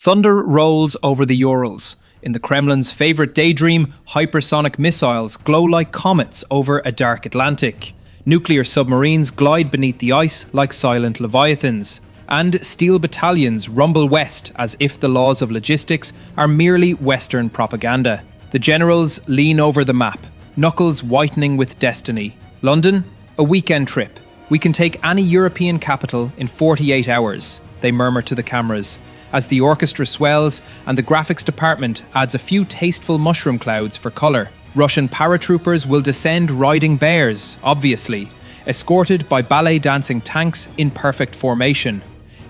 Thunder rolls over the Urals. In the Kremlin's favorite daydream, hypersonic missiles glow like comets over a dark Atlantic. Nuclear submarines glide beneath the ice like silent leviathans. And steel battalions rumble west as if the laws of logistics are merely Western propaganda. The generals lean over the map, knuckles whitening with destiny. London? A weekend trip. We can take any European capital in 48 hours, they murmur to the cameras, as the orchestra swells and the graphics department adds a few tasteful mushroom clouds for colour. Russian paratroopers will descend riding bears, obviously, escorted by ballet-dancing tanks in perfect formation.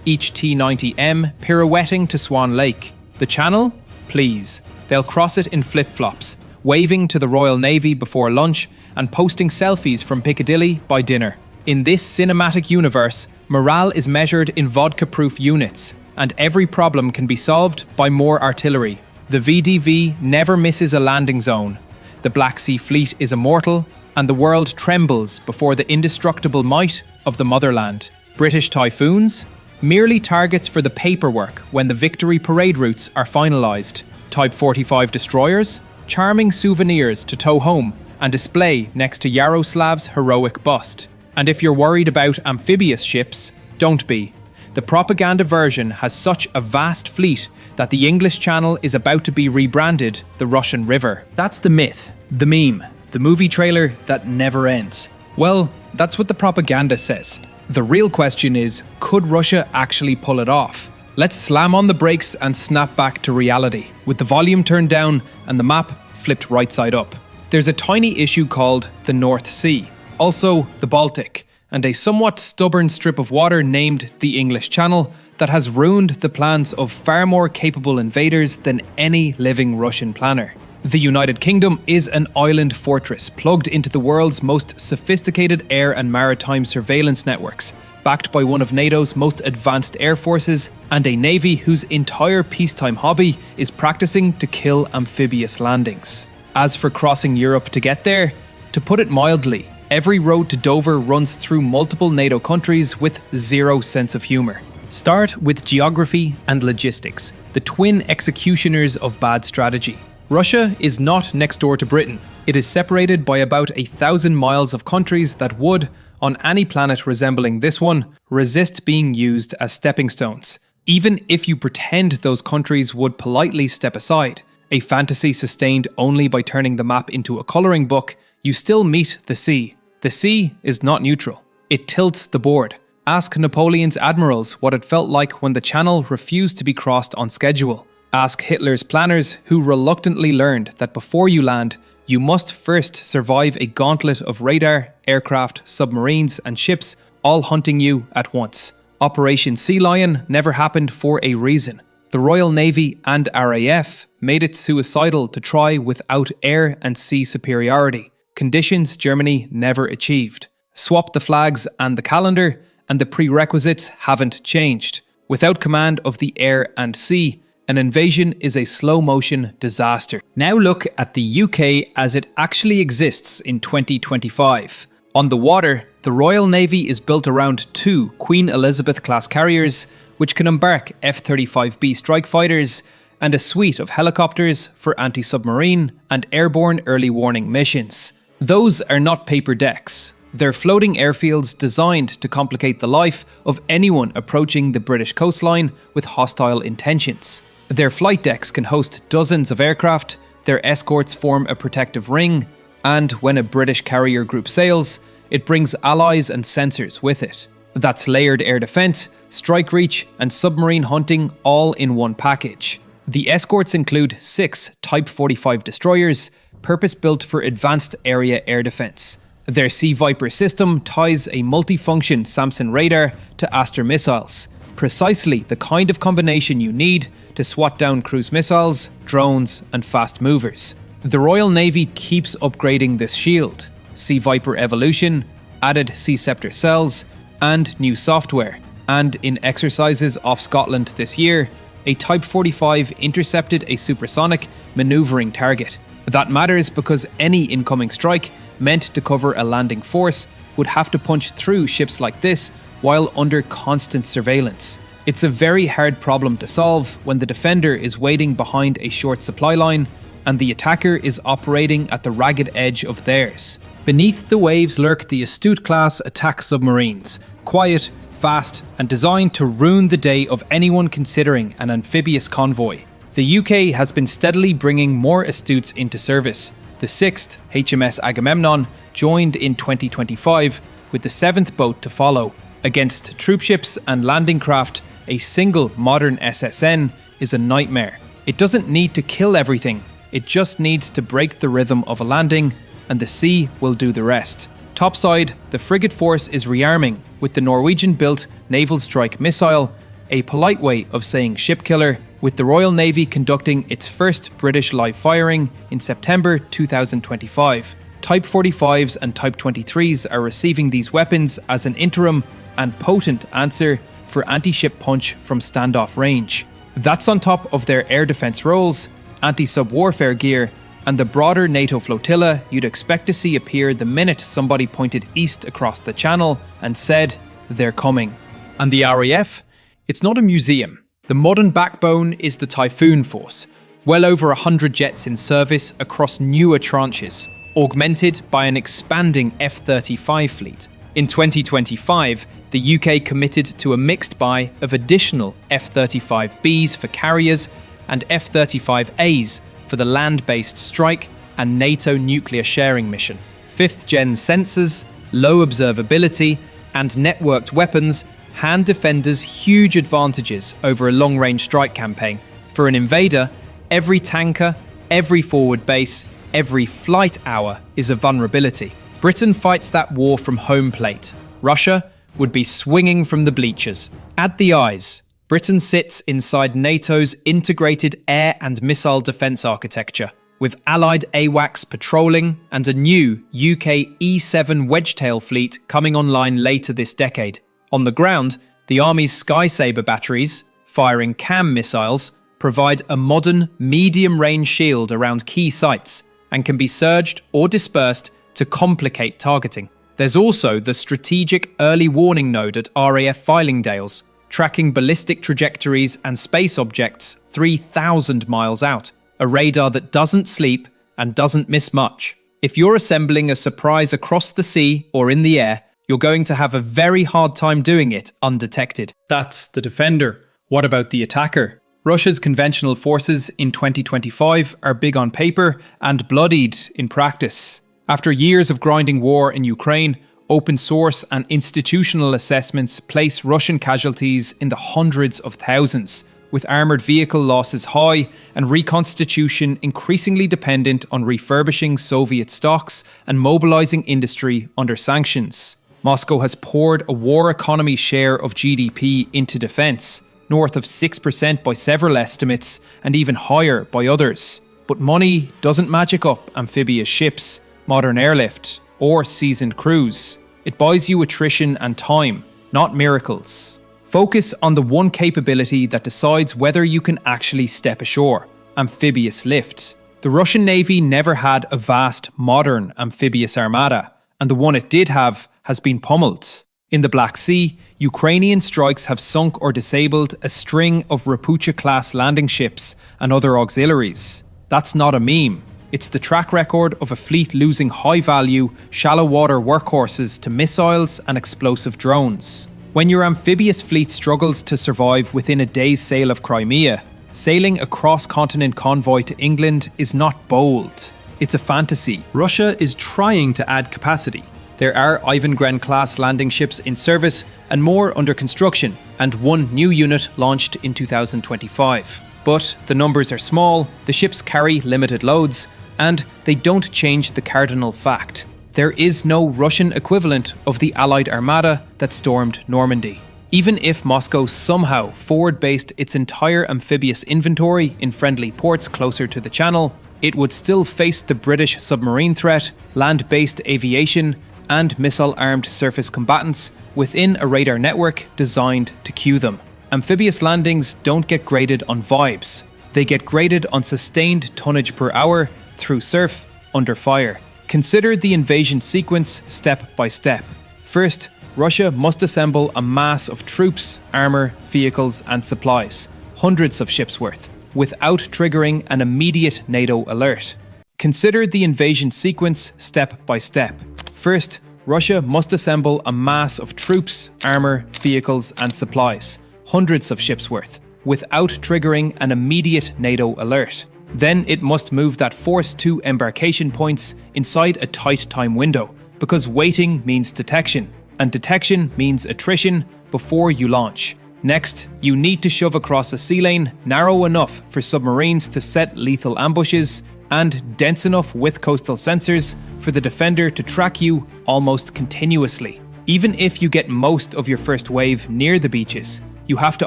Each T-90M pirouetting to Swan Lake. The Channel? Please. They'll cross it in flip-flops, waving to the Royal Navy before lunch and posting selfies from Piccadilly by dinner. In this cinematic universe, morale is measured in vodka-proof units, and every problem can be solved by more artillery. The VDV never misses a landing zone. The Black Sea Fleet is immortal, and the world trembles before the indestructible might of the motherland. British Typhoons? Merely targets for the paperwork when the victory parade routes are finalised. Type 45 destroyers? Charming souvenirs to tow home and display next to Yaroslav's heroic bust. And if you're worried about amphibious ships, don't be. The propaganda version has such a vast fleet that the English Channel is about to be rebranded the Russian River. That's the myth, the meme, the movie trailer that never ends. Well, that's what the propaganda says. The real question is, could Russia actually pull it off? Let's slam on the brakes and snap back to reality, with the volume turned down and the map flipped right side up. There's a tiny issue called the North Sea, also the Baltic, and a somewhat stubborn strip of water named the English Channel that has ruined the plans of far more capable invaders than any living Russian planner. The United Kingdom is an island fortress plugged into the world's most sophisticated air and maritime surveillance networks, backed by one of NATO's most advanced air forces and a navy whose entire peacetime hobby is practicing to kill amphibious landings. As for crossing Europe to get there, to put it mildly, every road to Dover runs through multiple NATO countries with zero sense of humour. Start with geography and logistics, the twin executioners of bad strategy. Russia is not next door to Britain. It is separated by about 1,000 miles of countries that would, on any planet resembling this one, resist being used as stepping stones. Even if you pretend those countries would politely step aside, a fantasy sustained only by turning the map into a colouring book, you still meet the sea. The sea is not neutral. It tilts the board. Ask Napoleon's admirals what it felt like when the Channel refused to be crossed on schedule. Ask Hitler's planners who reluctantly learned that before you land, you must first survive a gauntlet of radar, aircraft, submarines and ships all hunting you at once. Operation Sea Lion never happened for a reason. The Royal Navy and RAF made it suicidal to try without air and sea superiority. Conditions Germany never achieved. Swap the flags and the calendar, and the prerequisites haven't changed. Without command of the air and sea, an invasion is a slow-motion disaster. Now look at the UK as it actually exists in 2025. On the water, the Royal Navy is built around 2 Queen Elizabeth-class carriers, which can embark F-35B strike fighters, and a suite of helicopters for anti-submarine and airborne early warning missions. Those are not paper decks. They're floating airfields designed to complicate the life of anyone approaching the British coastline with hostile intentions. Their flight decks can host dozens of aircraft, their escorts form a protective ring, and when a British carrier group sails, it brings allies and sensors with it. That's layered air defence, strike reach, and submarine hunting all in one package. The escorts include 6 Type 45 destroyers, purpose-built for advanced area air defence. Their Sea Viper system ties a multifunction Samson radar to Aster missiles, precisely the kind of combination you need to swat down cruise missiles, drones, and fast movers. The Royal Navy keeps upgrading this shield. Sea Viper Evolution, added Sea Scepter cells, and new software. And in exercises off Scotland this year, a Type 45 intercepted a supersonic manoeuvring target. That matters because any incoming strike meant to cover a landing force would have to punch through ships like this while under constant surveillance. It's a very hard problem to solve when the defender is waiting behind a short supply line and the attacker is operating at the ragged edge of theirs. Beneath the waves lurk the Astute-class attack submarines, quiet, fast, and designed to ruin the day of anyone considering an amphibious convoy. The UK has been steadily bringing more Astutes into service. The 6th, HMS Agamemnon, joined in 2025, with the 7th boat to follow. Against troopships and landing craft, a single modern SSN is a nightmare. It doesn't need to kill everything, it just needs to break the rhythm of a landing, and the sea will do the rest. Topside, the frigate force is rearming with the Norwegian-built Naval strike missile, a polite way of saying ship killer, with the Royal Navy conducting its first British live firing in September 2025. Type 45s and Type 23s are receiving these weapons as an interim and potent answer for anti-ship punch from standoff range. That's on top of their air defence roles, anti-sub warfare gear, and the broader NATO flotilla you'd expect to see appear the minute somebody pointed east across the channel and said, "They're coming." And the RAF? It's not a museum. The modern backbone is the Typhoon force, well over 100 jets in service across newer tranches, augmented by an expanding F-35 fleet. In 2025, the UK committed to a mixed buy of additional F-35Bs for carriers and F-35As for the land-based strike and NATO nuclear sharing mission. 5th-gen sensors, low observability, and networked weapons hand defenders huge advantages over a long-range strike campaign. For an invader, every tanker, every forward base, every flight hour is a vulnerability. Britain fights that war from home plate. Russia would be swinging from the bleachers. At the eyes, Britain sits inside NATO's integrated air and missile defence architecture, with allied AWACS patrolling and a new UK E-7 Wedgetail fleet coming online later this decade. On the ground, the Army's Sky Sabre batteries, firing CAM missiles, provide a modern, medium-range shield around key sites and can be surged or dispersed to complicate targeting. There's also the strategic early warning node at RAF Fylingdales, tracking ballistic trajectories and space objects 3,000 miles out. A radar that doesn't sleep and doesn't miss much. If you're assembling a surprise across the sea or in the air, you're going to have a very hard time doing it undetected. That's the defender. What about the attacker? Russia's conventional forces in 2025 are big on paper and bloodied in practice. After years of grinding war in Ukraine, open source and institutional assessments place Russian casualties in the hundreds of thousands, with armoured vehicle losses high and reconstitution increasingly dependent on refurbishing Soviet stocks and mobilising industry under sanctions. Moscow has poured a war economy share of GDP into defence, north of 6% by several estimates and even higher by others. But money doesn't magic up amphibious ships, modern airlift, or seasoned crews. It buys you attrition and time, not miracles. Focus on the one capability that decides whether you can actually step ashore: amphibious lift. The Russian Navy never had a vast, modern amphibious armada, and the one it did have has been pummeled. In the Black Sea, Ukrainian strikes have sunk or disabled a string of Astute-class landing ships and other auxiliaries. That's not a meme. It's the track record of a fleet losing high-value, shallow-water workhorses to missiles and explosive drones. When your amphibious fleet struggles to survive within a day's sail of Crimea, sailing a cross-continent convoy to England is not bold. It's a fantasy. Russia is trying to add capacity. There are Ivan-Gren-class landing ships in service and more under construction, and one new unit launched in 2025. But the numbers are small, the ships carry limited loads, and they don't change the cardinal fact: there is no Russian equivalent of the Allied armada that stormed Normandy. Even if Moscow somehow forward-based its entire amphibious inventory in friendly ports closer to the Channel, it would still face the British submarine threat, land-based aviation, and missile-armed surface combatants within a radar network designed to cue them. Amphibious landings don't get graded on vibes. They get graded on sustained tonnage per hour, through surf, under fire. Consider the invasion sequence step by step. First, Russia must assemble a mass of troops, armour, vehicles and supplies, hundreds of ships worth, without triggering an immediate NATO alert. Consider the invasion sequence step by step. First, Russia must assemble a mass of troops, armour, vehicles and supplies, hundreds of ships worth, without triggering an immediate NATO alert. Then it must move that force to embarkation points inside a tight time window, because waiting means detection, and detection means attrition before you launch. Next, you need to shove across a sea lane narrow enough for submarines to set lethal ambushes and dense enough with coastal sensors for the defender to track you almost continuously. Even if you get most of your first wave near the beaches, you have to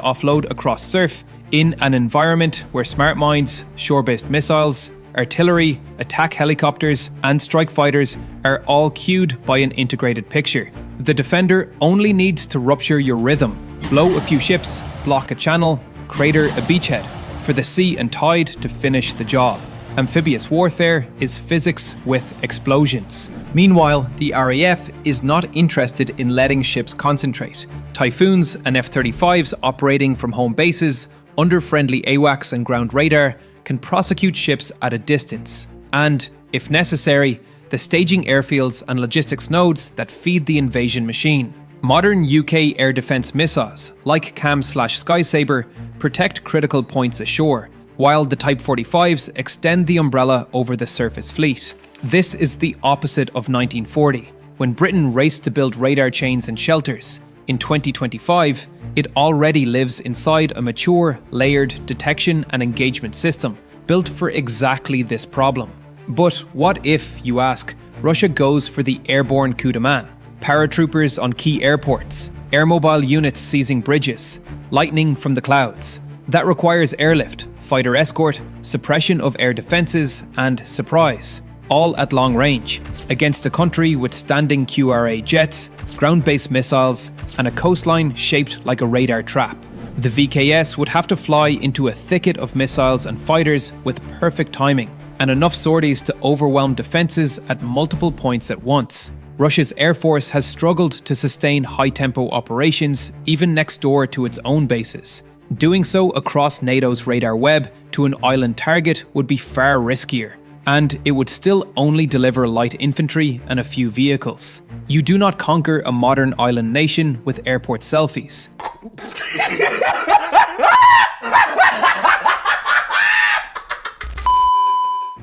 offload across surf in an environment where smart mines, shore-based missiles, artillery, attack helicopters and strike fighters are all cued by an integrated picture. The defender only needs to rupture your rhythm, blow a few ships, block a channel, crater a beachhead for the sea and tide to finish the job. Amphibious warfare is physics with explosions. Meanwhile, the RAF is not interested in letting ships concentrate. Typhoons and F-35s operating from home bases, under friendly AWACS and ground radar, can prosecute ships at a distance. And, if necessary, the staging airfields and logistics nodes that feed the invasion machine. Modern UK air defence missiles, like CAM/Sky Sabre, protect critical points ashore, while the Type 45s extend the umbrella over the surface fleet. This is the opposite of 1940, when Britain raced to build radar chains and shelters. In 2025, it already lives inside a mature, layered detection and engagement system, built for exactly this problem. But what if, you ask, Russia goes for the airborne coup de main? Paratroopers on key airports, air-mobile units seizing bridges, lightning from the clouds. That requires airlift, fighter escort, suppression of air defences and surprise, all at long range, against a country with standing QRA jets, ground-based missiles and a coastline shaped like a radar trap. The VKS would have to fly into a thicket of missiles and fighters with perfect timing, and enough sorties to overwhelm defences at multiple points at once. Russia's air force has struggled to sustain high-tempo operations even next door to its own bases. Doing so across NATO's radar web to an island target would be far riskier, and it would still only deliver light infantry and a few vehicles. You do not conquer a modern island nation with airport selfies.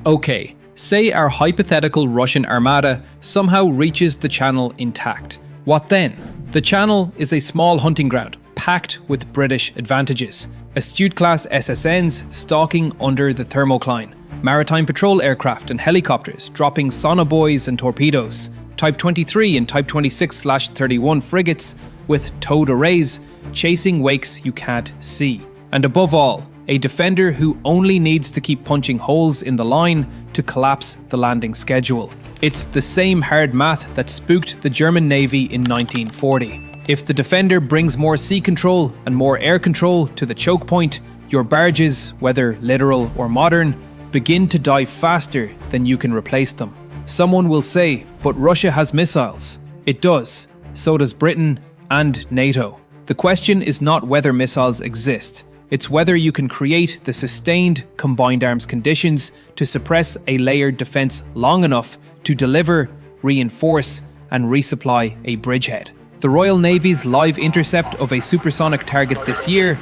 Okay, say our hypothetical Russian armada somehow reaches the channel intact. What then? The channel is a small hunting ground, packed with British advantages. Astute-class SSNs stalking under the thermocline, maritime patrol aircraft and helicopters dropping sonobuoys and torpedoes, Type 23 and Type 26/31 frigates with towed arrays chasing wakes you can't see. And above all, a defender who only needs to keep punching holes in the line to collapse the landing schedule. It's the same hard math that spooked the German Navy in 1940. If the defender brings more sea control and more air control to the choke point, your barges, whether literal or modern, begin to die faster than you can replace them. Someone will say, but Russia has missiles. It does. So does Britain and NATO. The question is not whether missiles exist. It's whether you can create the sustained combined arms conditions to suppress a layered defense long enough to deliver, reinforce, and resupply a bridgehead. The Royal Navy's live intercept of a supersonic target this year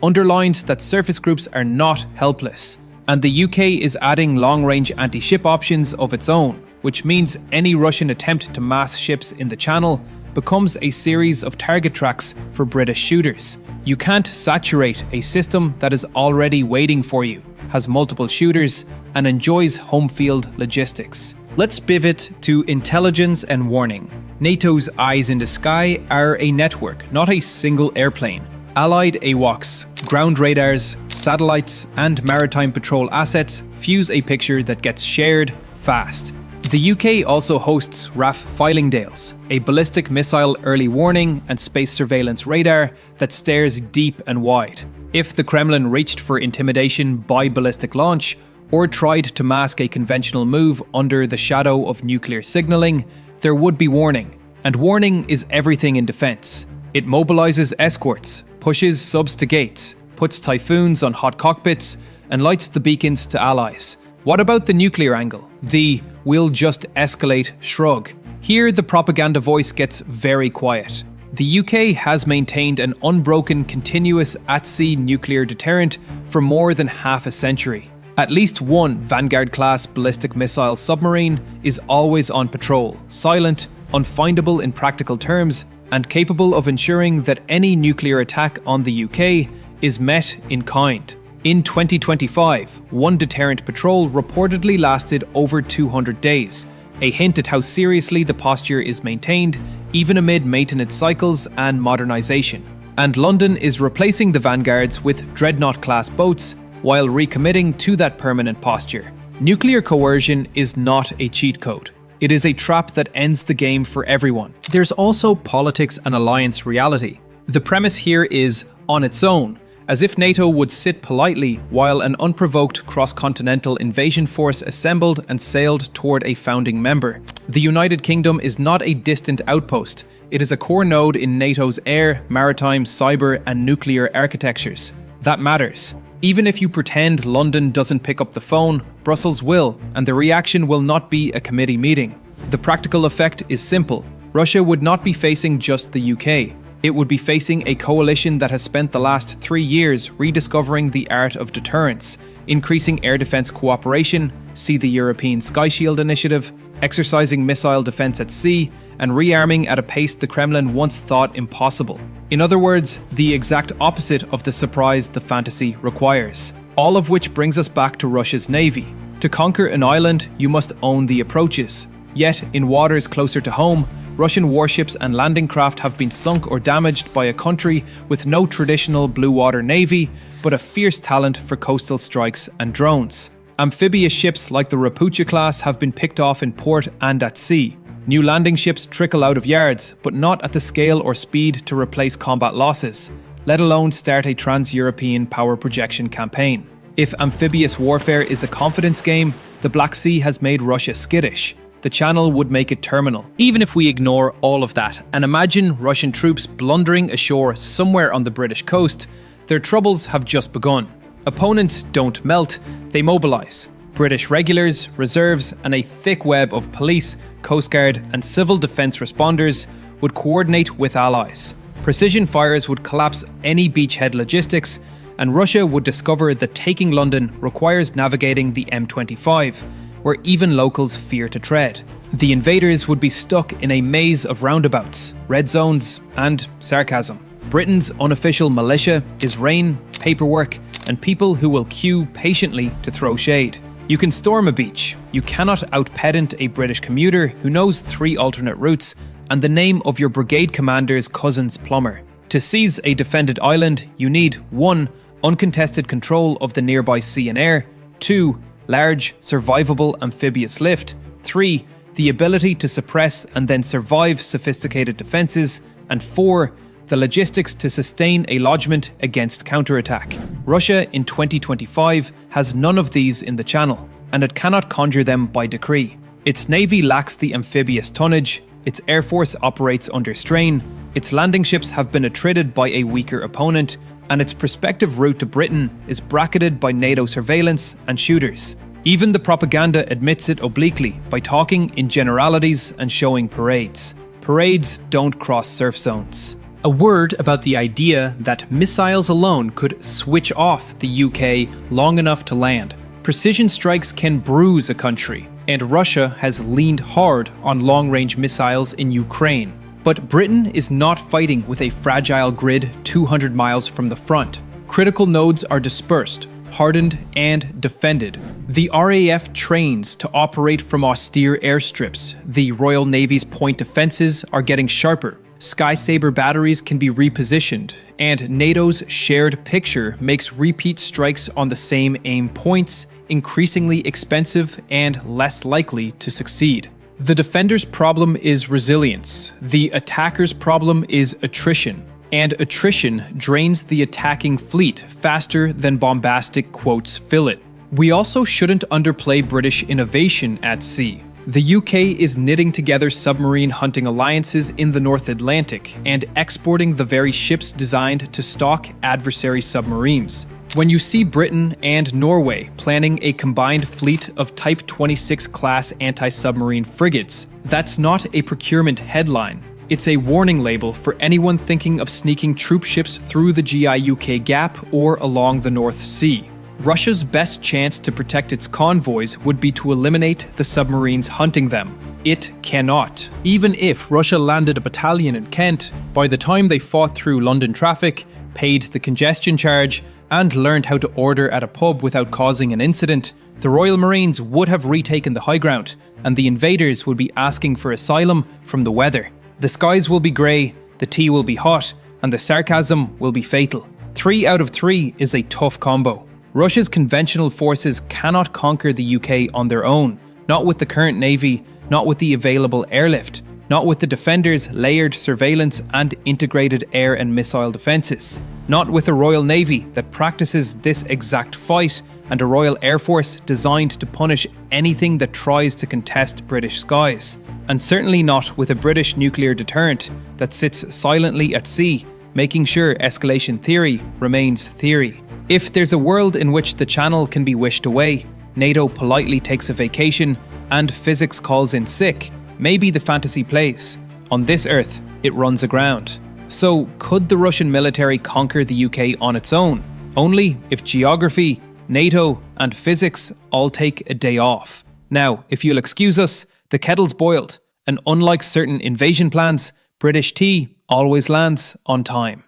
underlines that surface groups are not helpless, and the UK is adding long-range anti-ship options of its own, which means any Russian attempt to mass ships in the channel becomes a series of target tracks for British shooters. You can't saturate a system that is already waiting for you, has multiple shooters, and enjoys home field logistics. Let's pivot to intelligence and warning. NATO's eyes in the sky are a network, not a single airplane. Allied AWACS, ground radars, satellites, and maritime patrol assets fuse a picture that gets shared fast. The UK also hosts RAF Fylingdales, a ballistic missile early warning and space surveillance radar that stares deep and wide. If the Kremlin reached for intimidation by ballistic launch, or tried to mask a conventional move under the shadow of nuclear signaling, there would be warning. And warning is everything in defense. It mobilizes escorts, pushes subs to gates, puts Typhoons on hot cockpits, and lights the beacons to allies. What about the nuclear angle? The "we'll just escalate" shrug. Here the propaganda voice gets very quiet. The UK has maintained an unbroken, continuous at-sea nuclear deterrent for more than half a century. At least one Vanguard-class ballistic missile submarine is always on patrol, silent, unfindable in practical terms, and capable of ensuring that any nuclear attack on the UK is met in kind. In 2025, one deterrent patrol reportedly lasted over 200 days, a hint at how seriously the posture is maintained, even amid maintenance cycles and modernisation. And London is replacing the Vanguards with Dreadnought-class boats while recommitting to that permanent posture. Nuclear coercion is not a cheat code. It is a trap that ends the game for everyone. There's also politics and alliance reality. The premise here is on its own, as if NATO would sit politely while an unprovoked cross-continental invasion force assembled and sailed toward a founding member. The United Kingdom is not a distant outpost. It is a core node in NATO's air, maritime, cyber, and nuclear architectures. That matters. Even if you pretend London doesn't pick up the phone, Brussels will, and the reaction will not be a committee meeting. The practical effect is simple. Russia would not be facing just the UK. It would be facing a coalition that has spent the last 3 years rediscovering the art of deterrence, increasing air defense cooperation, see the European Sky Shield initiative, exercising missile defense at sea, and rearming at a pace the Kremlin once thought impossible. In other words, the exact opposite of the surprise the fantasy requires. All of which brings us back to Russia's navy. To conquer an island, you must own the approaches. Yet, in waters closer to home, Russian warships and landing craft have been sunk or damaged by a country with no traditional blue water navy, but a fierce talent for coastal strikes and drones. Amphibious ships like the Astute-class have been picked off in port and at sea. New landing ships trickle out of yards, but not at the scale or speed to replace combat losses, let alone start a trans-European power projection campaign. If amphibious warfare is a confidence game, the Black Sea has made Russia skittish. The Channel would make it terminal. Even if we ignore all of that and imagine Russian troops blundering ashore somewhere on the British coast, their troubles have just begun. Opponents don't melt, they mobilise. British regulars, reserves, and a thick web of police, Coast Guard, and civil defence responders would coordinate with allies. Precision fires would collapse any beachhead logistics, and Russia would discover that taking London requires navigating the M25, where even locals fear to tread. The invaders would be stuck in a maze of roundabouts, red zones, and sarcasm. Britain's unofficial militia is rain, paperwork, and people who will queue patiently to throw shade. You can storm a beach. You cannot out-pedant a British commuter who knows 3 alternate routes and the name of your brigade commander's cousin's plumber. To seize a defended island, you need 1. Uncontested control of the nearby sea and air, 2. Large, survivable amphibious lift, 3. The ability to suppress and then survive sophisticated defences, and 4. The logistics to sustain a lodgement against counterattack. Russia in 2025 has none of these in the Channel, and it cannot conjure them by decree. Its navy lacks the amphibious tonnage, its air force operates under strain, its landing ships have been attrited by a weaker opponent, and its prospective route to Britain is bracketed by NATO surveillance and shooters. Even the propaganda admits it obliquely by talking in generalities and showing parades. Parades don't cross surf zones. A word about the idea that missiles alone could switch off the UK long enough to land. Precision strikes can bruise a country, and Russia has leaned hard on long-range missiles in Ukraine. But Britain is not fighting with a fragile grid 200 miles from the front. Critical nodes are dispersed, hardened, and defended. The RAF trains to operate from austere airstrips. The Royal Navy's point defences are getting sharper. Sabre batteries can be repositioned, and NATO's shared picture makes repeat strikes on the same aim points increasingly expensive and less likely to succeed. The defender's problem is resilience. The attacker's problem is attrition. And attrition drains the attacking fleet faster than bombastic quotes fill it. We also shouldn't underplay British innovation at sea. The UK is knitting together submarine hunting alliances in the North Atlantic and exporting the very ships designed to stalk adversary submarines. When you see Britain and Norway planning a combined fleet of Type 26 class anti-submarine frigates, that's not a procurement headline. It's a warning label for anyone thinking of sneaking troop ships through the GI-UK gap or along the North Sea. Russia's best chance to protect its convoys would be to eliminate the submarines hunting them. It cannot. Even if Russia landed a battalion in Kent, by the time they fought through London traffic, paid the congestion charge, and learned how to order at a pub without causing an incident, the Royal Marines would have retaken the high ground, and the invaders would be asking for asylum from the weather. The skies will be grey, the tea will be hot, and the sarcasm will be fatal. 3 out of 3 is a tough combo. Russia's conventional forces cannot conquer the UK on their own, not with the current navy, not with the available airlift, not with the Defenders' layered surveillance and integrated air and missile defences, not with a Royal Navy that practices this exact fight and a Royal Air Force designed to punish anything that tries to contest British skies, and certainly not with a British nuclear deterrent that sits silently at sea, making sure escalation theory remains theory. If there's a world in which the Channel can be wished away, NATO politely takes a vacation, and physics calls in sick, maybe the fantasy place. On this Earth, it runs aground. So, could the Russian military conquer the UK on its own? Only if geography, NATO, and physics all take a day off. Now, if you'll excuse us, the kettle's boiled, and unlike certain invasion plans, British tea always lands on time.